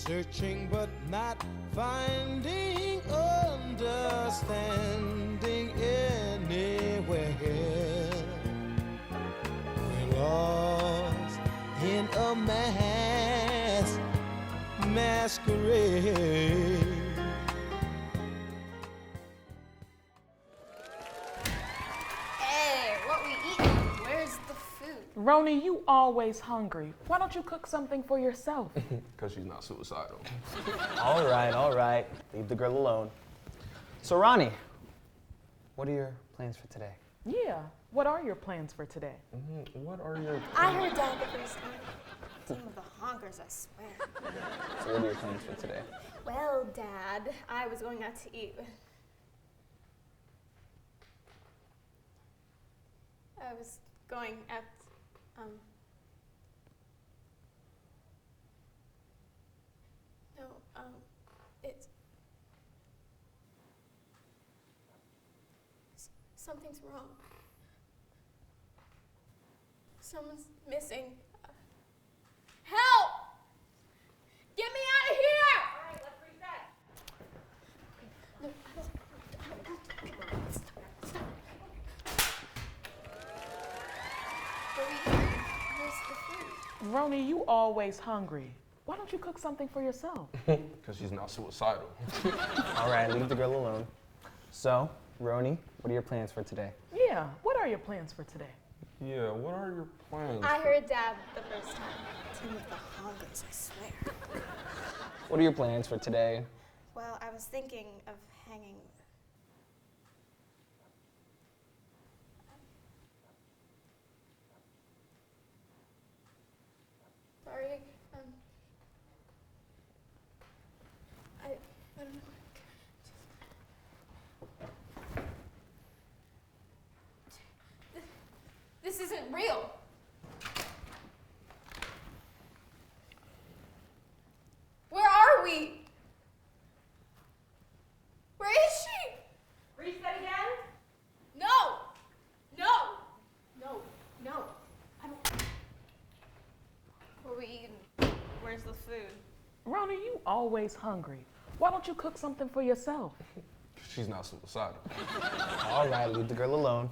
searching but not finding understanding anywhere. We're lost in a masquerade. Hey, what we eating? Where's the food? Roni, you always hungry. Why don't you cook something for yourself? Because she's not suicidal. All right. Leave the girl alone. So, Roni, what are your plans for today? Yeah, what are your plans for today? What are your... I heard Dad the first time. Team of the honkers, I swear. So, what are your plans for today? Well, Dad, I was going out to eat. I was going out, it's... Something's wrong. Someone's missing. Help! Get me out of here! All right, let's reset. Where's the food? Roni, you always hungry. Why don't you cook something for yourself? Because she's not suicidal. All right, leave the girl alone. So, Roni, what are your plans for today? Yeah, what are your plans for today? Yeah, what are your plans? I heard Dad the first time. Team of the honkers, I swear. What are your plans for today? Well, I was thinking of hanging. Sorry, I don't know. This isn't real. Where are we? Where is she? Reset again? No! I don't. What are we eating? Where's the food? Roni, you always hungry. Why don't you cook something for yourself? She's not suicidal. All right, leave the girl alone.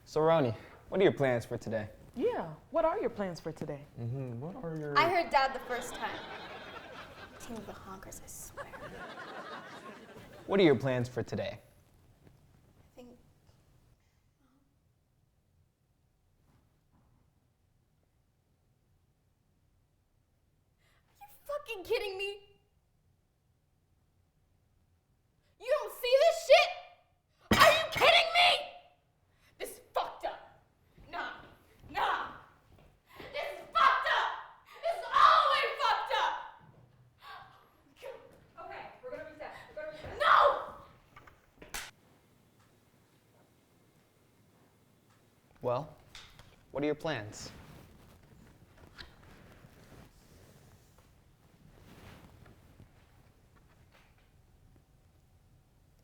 So, Roni, what are your plans for today? Yeah, what are your plans for today? What are your... I heard Dad the first time. Team of the honkers, I swear. What are your plans for today? I think. Are you fucking kidding me? You don't see this shit? Are you kidding me? This is fucked up. Nah. This is fucked up. This is all the way fucked up. Okay, we're gonna reset. No! Well, what are your plans?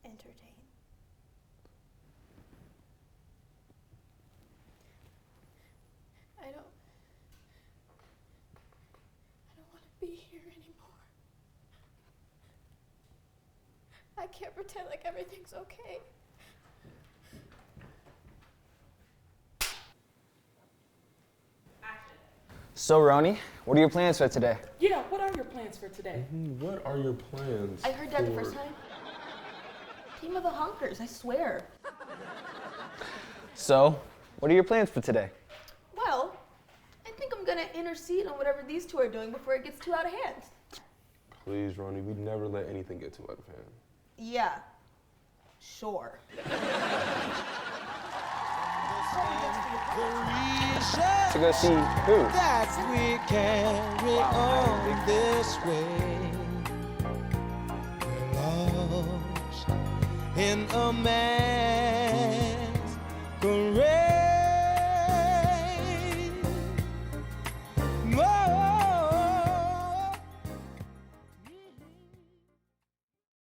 Entertain. I don't want to be here anymore. I can't pretend like everything's okay. So, Roni, what are your plans for today? Yeah, what are your plans for today? What are your plans? I heard Dad the first time. Team of the honkers, I swear. So, what are your plans for today? Well, I think I'm gonna intercede on whatever these two are doing before it gets too out of hand. Please, Roni, we'd never let anything get too out of hand. Yeah, sure. To go see who? That we carry on this way. We're lost in a